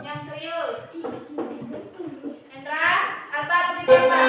Yang serius. Hendra, apa berdiri apa?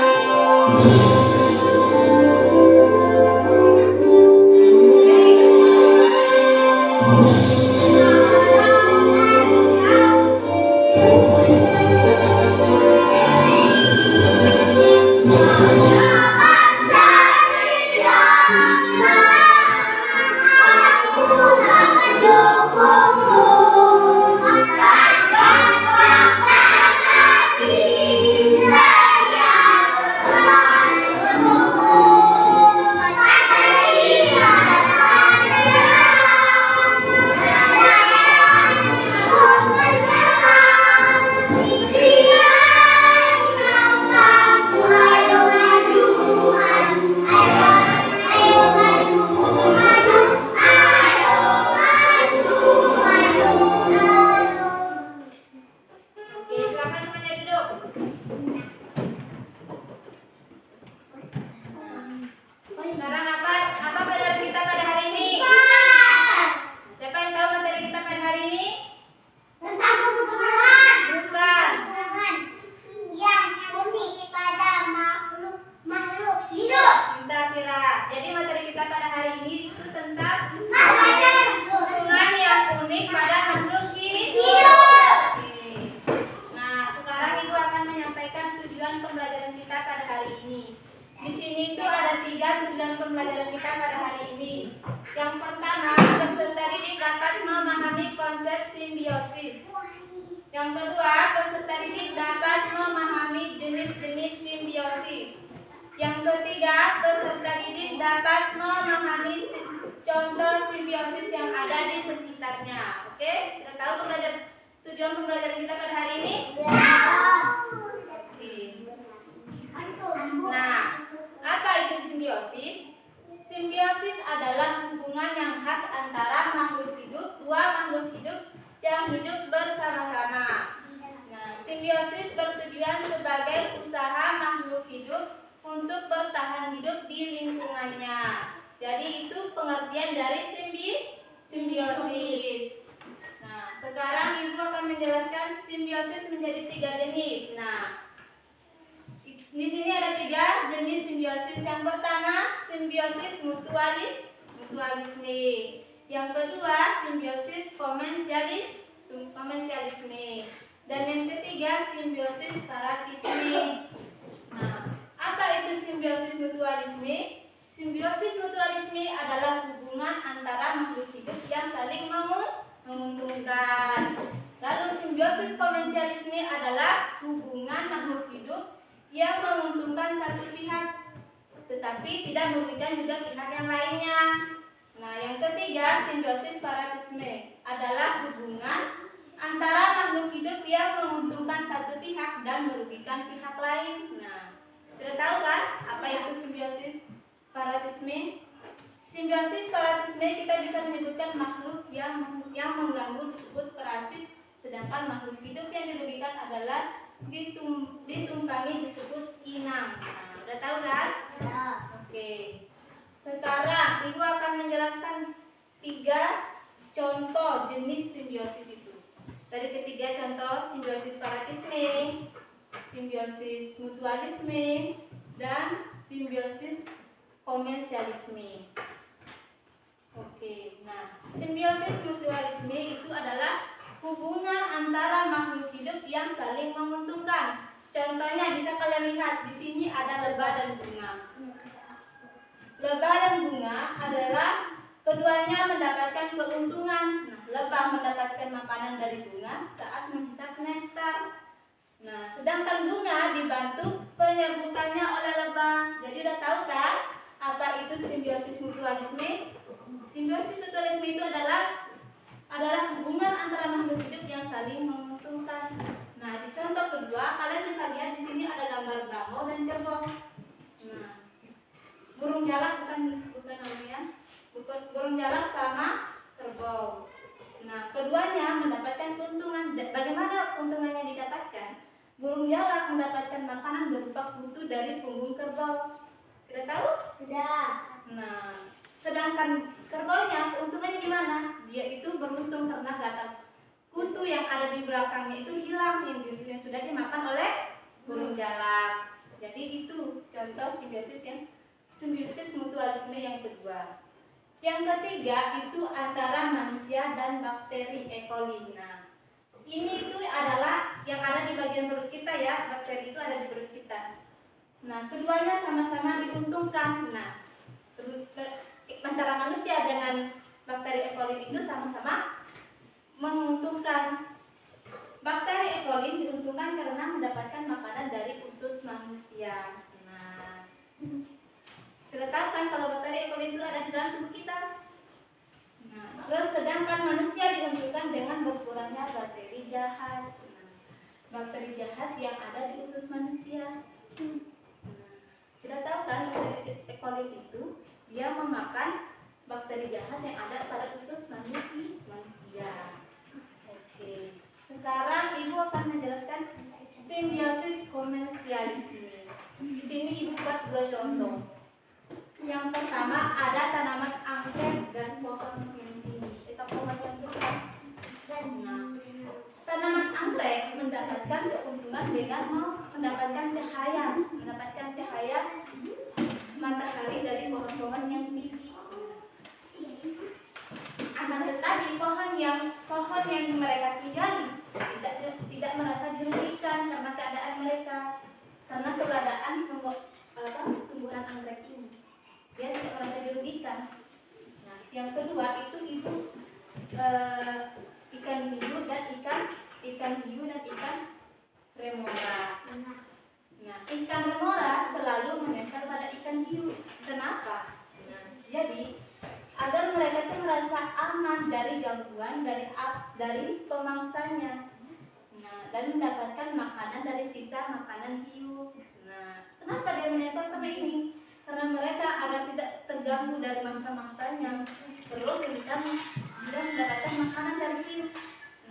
Sekarang apa pelajaran kita pada hari ini? Siapa yang tahu materi kita pada hari ini? Tentang kebutuhan. Bukan. Yang unik pada makhluk hidup. Kita kira. Jadi materi kita pada hari ini itu tentang Makhluk hubungan yang unik pada makhluk hidup. hidup. Oke. Nah, sekarang Ibu akan menyampaikan tujuan pembelajaran kita pada hari ini. Di sini tuh ada 3 tujuan pembelajaran kita pada hari ini. Yang pertama, peserta didik dapat memahami konsep simbiosis. Yang kedua, peserta didik dapat memahami jenis-jenis simbiosis. Yang ketiga, peserta didik dapat memahami contoh simbiosis yang ada di sekitarnya. Oke, kita tahu tujuan pembelajaran kita pada hari ini? Oke. Nah, apa itu simbiosis? Simbiosis adalah hubungan yang khas antara dua makhluk hidup yang hidup bersama-sama. Nah, simbiosis bertujuan sebagai usaha makhluk hidup untuk bertahan hidup di lingkungannya. Jadi itu pengertian dari simbiosis. Nah, sekarang Ibu akan menjelaskan simbiosis menjadi 3 jenis. Nah, di sini ada 3 jenis simbiosis. Yang pertama, simbiosis mutualisme. Yang kedua, simbiosis komensialisme. Dan yang ketiga, simbiosis paratisme. Nah, apa itu simbiosis mutualisme? Simbiosis mutualisme adalah hubungan antara makhluk hidup yang saling menguntungkan. Lalu simbiosis komensialisme adalah hubungan makhluk hidup yang menguntungkan satu pihak, tetapi tidak merugikan juga pihak yang lainnya. Nah, yang ketiga, simbiosis paratisme adalah hubungan antara makhluk hidup yang menguntungkan satu pihak dan merugikan pihak lain. Nah, sudah tahu kan apa itu simbiosis paratisme? Simbiosis paratisme kita bisa menyebutkan makhluk yang mengganggu disebut parasit, sedangkan makhluk hidup yang dirugikan adalah ditumpangi disebut inang. Nah, udah tahu kan? Ya. Oke. Sekarang Ibu akan menjelaskan 3 contoh jenis simbiosis itu. Tadi ketiga contoh simbiosis paratisme, simbiosis mutualisme, dan simbiosis komensialisme. Oke. Nah, simbiosis mutualisme itu adalah hubungan antara makhluk hidup yang saling menguntungkan. Contohnya bisa kalian lihat di sini ada lebah dan bunga. Lebah dan bunga adalah keduanya mendapatkan keuntungan. Nah, lebah mendapatkan makanan dari bunga saat menghisap nektar. Nah, sedangkan bunga dibantu penyerbukannya oleh lebah. Jadi udah tahu kan apa itu simbiosis mutualisme? Simbiosis mutualisme itu adalah hubungan antara makhluk hidup yang saling menguntungkan. Nah, di contoh kedua, kalian bisa lihat di sini ada gambar bangau dan kerbau. Nah, burung jalak burung jalak sama kerbau. Nah, keduanya mendapatkan keuntungan. Bagaimana keuntungannya didapatkan? Burung jalak mendapatkan makanan berupa kutu dari punggung kerbau. Sudah tahu? Sudah. Nah, Sedangkan kerbaunya keuntungannya di mana? Dia itu beruntung karena gatal kutu yang ada di belakangnya itu hilang yang sudah dimakan oleh burung jalak. Jadi itu contoh simbiosis mutualisme yang kedua. Yang ketiga itu antara manusia dan bakteri E. coli. Nah, ini itu adalah yang ada di bagian perut kita ya, bakteri itu ada di perut kita. Nah, keduanya sama-sama diuntungkan. Nah, antara manusia dengan bakteri E. coli itu sama-sama menguntungkan. Bakteri E. coli diuntungkan karena mendapatkan makanan dari usus manusia. Nah, sudah tahu kan kalau bakteri E. coli itu ada di dalam tubuh kita. Nah, terus sedangkan manusia diuntungkan dengan berkurangnya bakteri jahat. Nah, bakteri jahat yang ada di usus manusia. Nah, sudah tahu kan bakteri E. coli itu dia memakan bakteri jahat yang ada pada usus manusia. Oke. Sekarang Ibu akan menjelaskan simbiosis komersialisme. Di sini Ibu buat 2 contoh. Yang pertama ada tanaman anggrek dan pohon tinggi. Itu pohon yang besar. Nah, tanaman anggrek mendapatkan keuntungan dengan mendapatkan cahaya matahari dari pohon-pohon yang tinggi. Akan tetapi pohon yang mereka tinggali tidak merasa dirugikan karena keadaan mereka, karena keberadaan tumbuhan anggrek ini, dia tidak merasa dirugikan. Nah, yang kedua itu ikan hiu dan ikan remora. Nah, ikan remora selalu menempel pada ikan hiu. Kenapa? Nah, jadi agar mereka itu merasa aman dari gangguan dari pemangsanya. Nah, dan mendapatkan makanan dari sisa makanan hiu. Nah, kenapa dia menempel karena ini? Karena mereka agar tidak terganggu dari mangsa-mangsanya, terus bisa mendapatkan makanan dari hiu.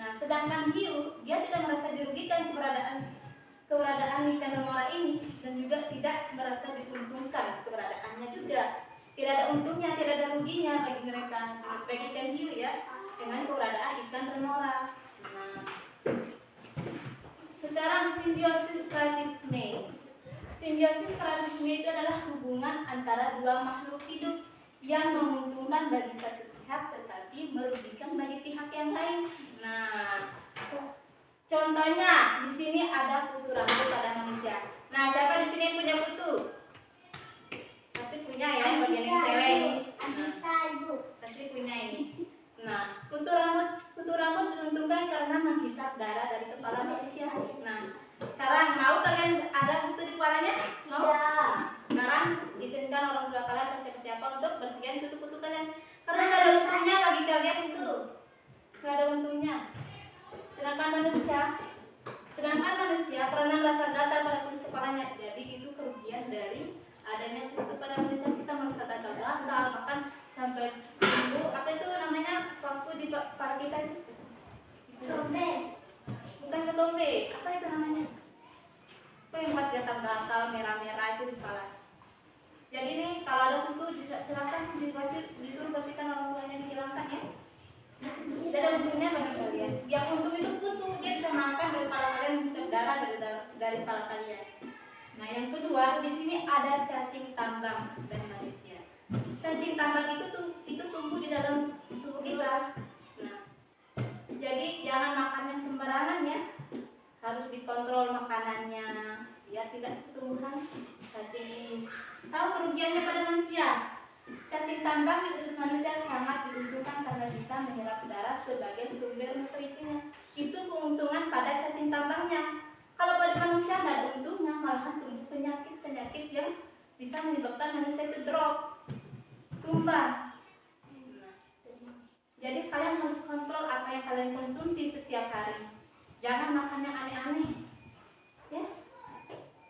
Nah, sedangkan hiu dia tidak merasa dirugikan keberadaan ikan remora ini, dan juga tidak merasa diuntungkan keberadaannya juga. Tidak ada untungnya, tidak ada ruginya bagi mereka, bagi ikan hiu ya, dengan keberadaan ikan remora. Nah, sekarang simbiosis parasitisme. Simbiosis parasitisme itu adalah hubungan antara dua makhluk hidup yang menguntungkan bagi satu pihak tetapi merugikan bagi pihak yang lain. Nah, contohnya di sini ada kutu rambut pada manusia. Nah, siapa di sini yang punya kutu? Pasti punya ya, yang bagian yang cewek ini. Pasti punya ini. Nah, kutu rambut diuntungkan karena menghisap darah dari kepala manusia. Nah, sekarang mau kalian ada kutu di kepalanya? Mau? Nah, sekarang izinkan orang tua kalian atau siapa-siapa untuk bersihkan kutu-kutu kalian. Karena nggak ada untungnya bagi kalian itu. Nggak ada untungnya. Sedangkan manusia karena merasa gatal pada kutu kepalanya, jadi itu kerugian dari adanya kutu pada manusia. Kita merasa gatal, bahkan sampai tumbuh apa itu namanya waktu di kepala kita itu? Ketombe. Bukan ketombe, apa itu namanya? Apa yang buat gatal-gatal merah-merah itu di kepala. Jadi nih kalau ada kutu silakan disuruh bersihkan orang tuanya, dihilangkan ya. Tidak ada untungnya bagi kalian. Yang untung itu kutu, dia bisa makan dari kepala kalian, bisa darah dari kepala kalian. Nah, yang kedua di sini ada cacing tambang dan manusia. Cacing tambang itu tumbuh di dalam tubuh kita. Nah, jadi jangan makannya sembarangan ya. Harus dikontrol makanannya biar tidak tumbuhan cacing ini. Tahu kerugiannya pada manusia? Cacing tambang di usus manusia sangat diuntungkan karena bisa menyerap darah sebagai sumber nutrisinya. Itu keuntungan pada cacing tambangnya. Kalau pada manusia nggak ada untungnya, malahan tumbuh penyakit yang bisa menyebabkan manusia itu drop, tumbang. Nah, jadi kalian harus kontrol apa yang kalian konsumsi setiap hari. Jangan makan yang aneh-aneh, ya.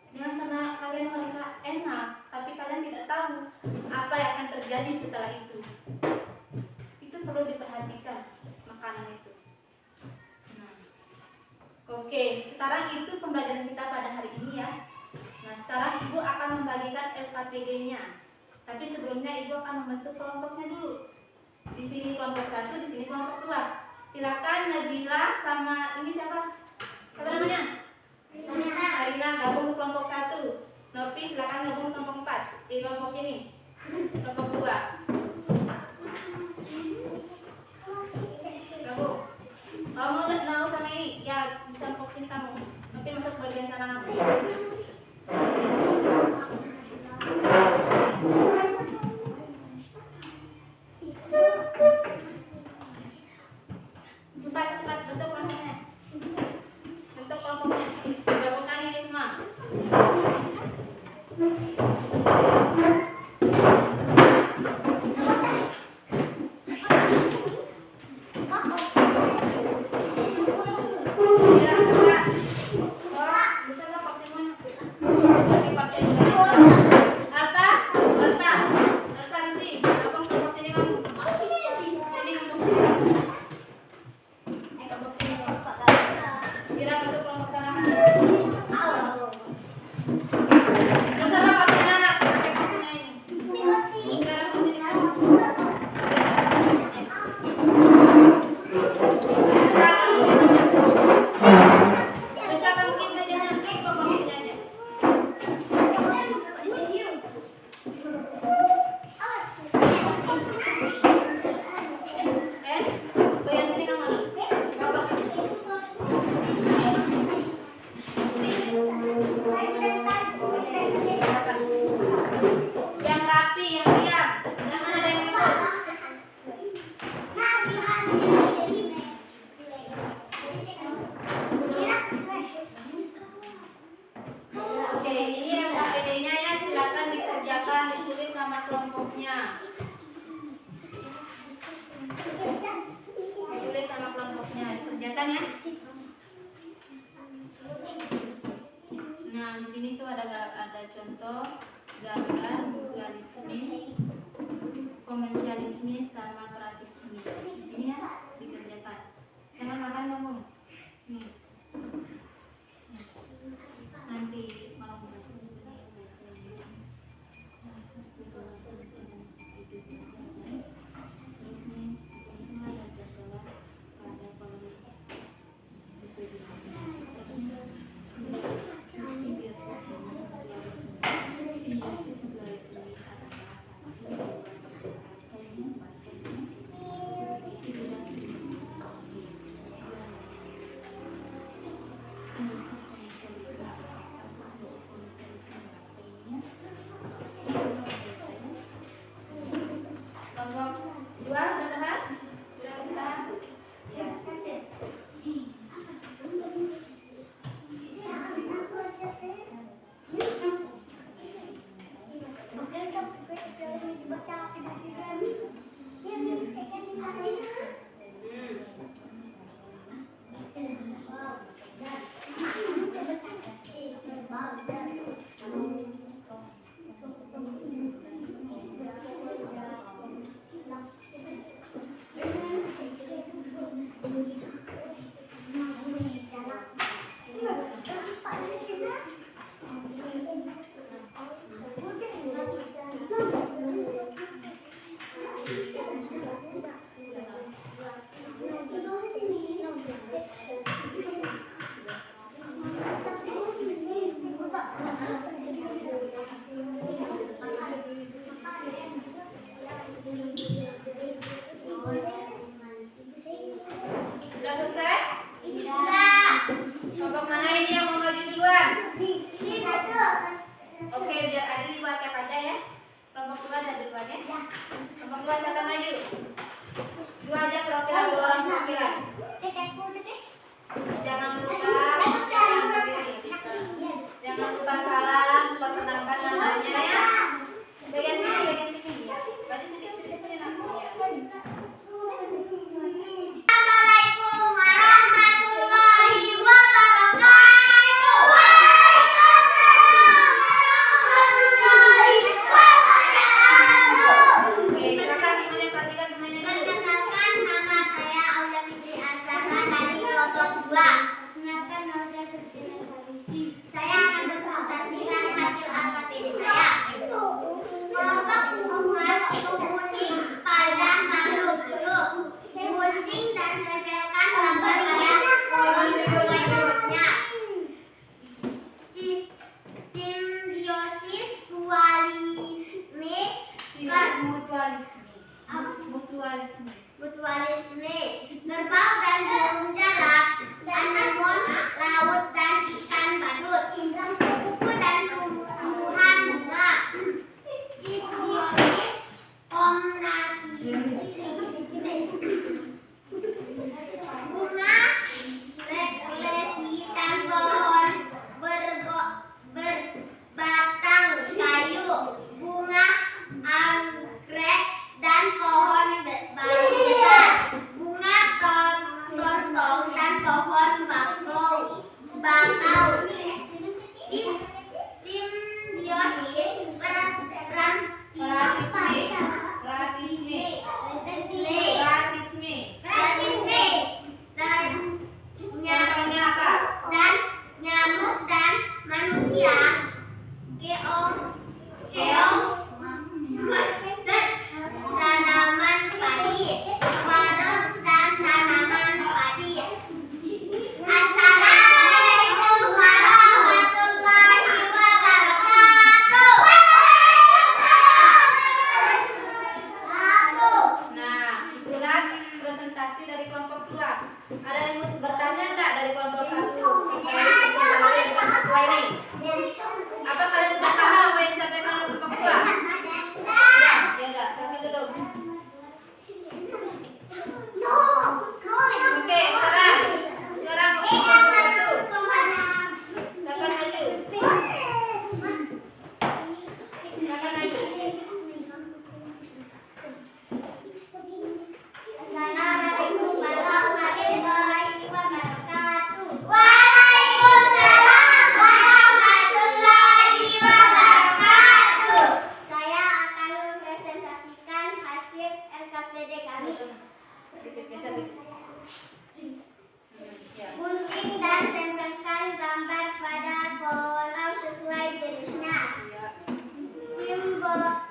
Jangan karena kalian merasa enak, tapi kalian tidak tahu apa yang akan terjadi setelah itu. Itu perlu diperhatikan makanan itu. Oke, sekarang itu pembelajaran kita pada hari ini ya. Nah, sekarang Ibu akan membagikan LKPD-nya. Tapi sebelumnya ibu akan membentuk kelompoknya dulu. Di sini kelompok 1, di sini kelompok 2. Silakan Nabila sama ini siapa? Siapa namanya? Arina gabung ke kelompok 1. Nopi silakan gabung ke kelompok 4. Di kelompok ini. Kelompok 2. Gabung. Kamu mau sama ini? Ya, bisa kelompok sini kamu. Nopi masuk bagian sana kamu. Cepat bentuk kelompoknya. Bentuk kelompoknya. Gabungkan ini semua. Ya, Kak. Oh, bisa nggak pakai mana? Pakai pakai Alfa, Risi, gabung kelompok sini kamu. Sini kamu. Kira masuk kelompok sana. Gak usah pakai anak, pakai kursinya ini. Sekarang kursi di bawah. Bisa kamu bikin mejanya, pokok mejanya. Bagian sini kamu. Bawa sini. Yang rapi, yang siap. Jangan ada yang ikut. Oke, ini yang APD-nya ya, silakan dikerjakan, ditulis nama kelompoknya. Ditulis nama kelompoknya, dikerjakan ya. Nah, di sini tuh ada contoh gambar mutualisme, komersialisme sama kreatisme. Ini ya dikerjakan. Jangan makan kamu. Nih. Nanti malam Sudah selesai? Kelompok mana ini yang mau maju duluan? Oke, biar adil ibu acak aja ya. Kelompok 2 ada duluan ya. Kelompok 2 silakan maju. Mutualisme. Mutualisme. Kerbau dan burung jalak, anemon, laut dan ikan badut, kupu dan tumbuhan bunga, simbiosis, bunga, reklesi dan pohon berbatang kayu, bunga anggrek dan pohon besar, bunga tontong dan pohon bakau, simbiosis, dan nyamuk dan manusia, keong dan tanaman padi, warung dan tanaman padi. Assalamualaikum warahmatullahi wabarakatuh. Nah, itulah presentasi dari kelompok 2. Ada yang mau bertanya enggak dari kelompok 1? Presentasi dari kelompok 2 ini. Apa kalian sudah paham apa yang disampaikan oleh kelompok 2? Ya enggak, silakan duduk. Oke, sekarang kelompok 1. Silakan maju. Silakan maju. Assalamualaikum warahmatullahi wabarakatuh. Waalaikumsalam warahmatullahi wabarakatuh. Saya akan mempresentasikan hasil LKPD kami. Ya. Gunting dan tempelkan gambar pada kolom sesuai jenisnya.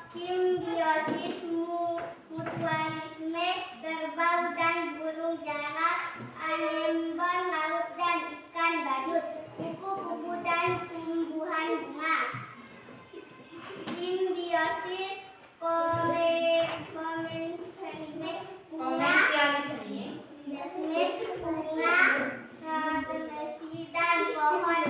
Simbiosis, mutualisme, kerbau dan burung jalak, anemon, laut dan ikan badut, kupu-kupu dan tumbuhan bunga. Simbiosis, komensialisme, bunga, reklesi dan pohon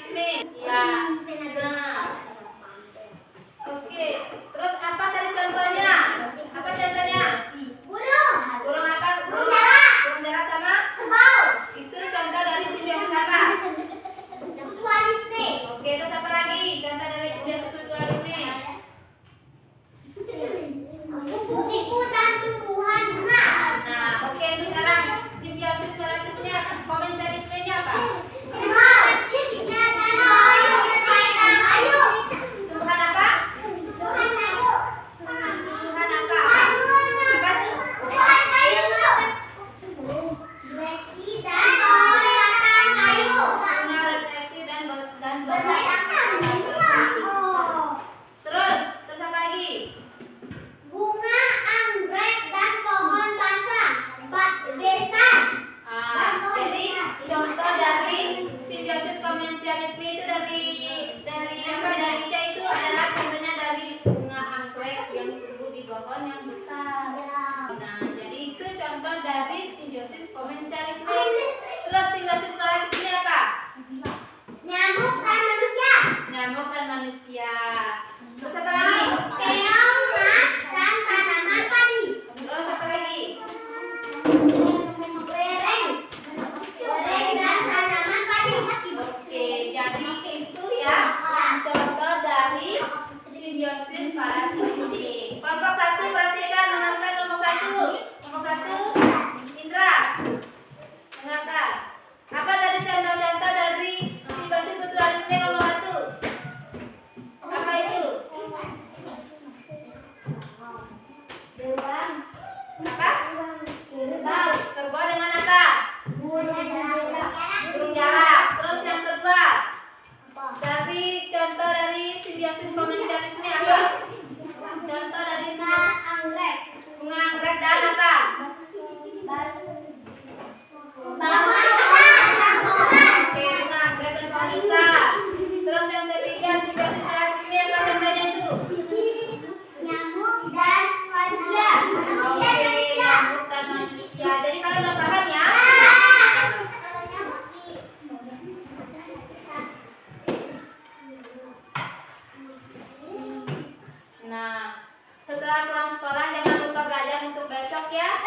spesialisme. Ya. Nah. Oke. Terus apa tadi contohnya? Apa contohnya? Burung. Burung apa? Burung jalak. Burung jalak sama? Kerbau. Itu contoh dari simbiosis apa? Mutualisme. Oke, terus apa lagi? Contoh dari simbiosis mutualisme. Kupu-kupu dan tumbuhan bunga. Nah, oke, sekarang simbiosis mutualisme komensialismenya apa? Kerbau kecilnya dan kayu berkaitan kayu. Tumbuhan apa? Tumbuhan kayu. Tumbuhan apa? Apa tuh? Tumbuhan kayu. Bereksi dan berkaitan kayu. Bunga refleksi dan Berkaitan kayu. Terus apa lagi? Bunga anggrek dan pohon basah. Besan. Jadi contoh dari simbiosis komensialisme itu dari apa? Dari C itu adalah contohnya dari bunga anggrek yang tumbuh di pohon yang besar. Nah, jadi itu contoh dari simbiosis komensialisme. Terus simbiosis mutualisme apa? Nyamuk dan manusia. Nyamuk dan manusia. Terus apa lagi? Keong, mas, dan tanaman padi. Terus apa lagi? Lereng. Lereng dan tanaman padi. Oke, jadi itu ya contoh dari simbiosis parasitik. Kelompok 1 perhatikan, dengarkan kelompok 1. Kelompok 1, Indra. Dengarkan. Apa tadi contoh-contoh dari simbiosis mutualisme kelompok 1? Apa itu? Beruang. Apa? Kerbau. Kerbau dengan apa? Burung jalak. Terus yang kedua, dari contoh dari simbiosis komensialisme apa? Contoh dari Anggrek. bunga anggrek dan apa? Oke, bunga anggrek dan pohon besar. Terus yang ketiga simbiosis mutualisme apa contohnya itu? Nyamuk dan manusia. Oke, nyamuk dan manusia. Jadi kalian udah paham ya? Nah, setelah pulang sekolah jangan lupa belajar untuk besok ya.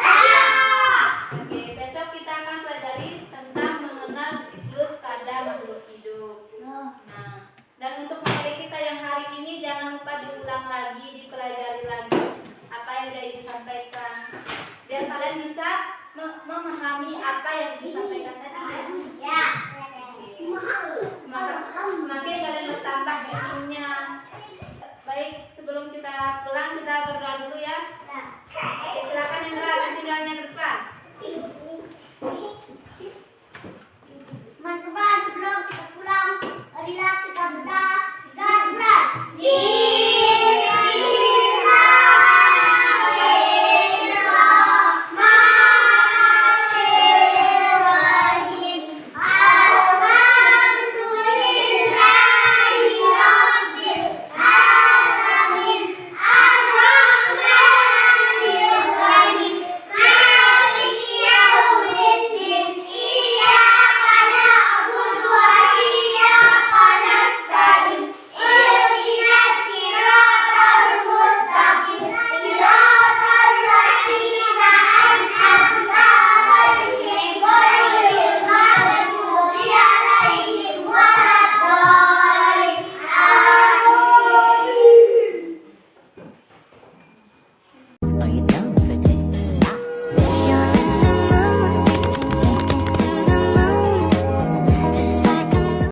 Oke, besok kita akan pelajari tentang mengenal siklus pada makhluk hidup. Nah, dan untuk materi kita yang hari ini jangan lupa diulang lagi, dipelajari lagi apa yang sudah Ibu sampaikan. Biar kalian bisa memahami apa yang Ibu sampaikan tadi ya. Ya. Oke.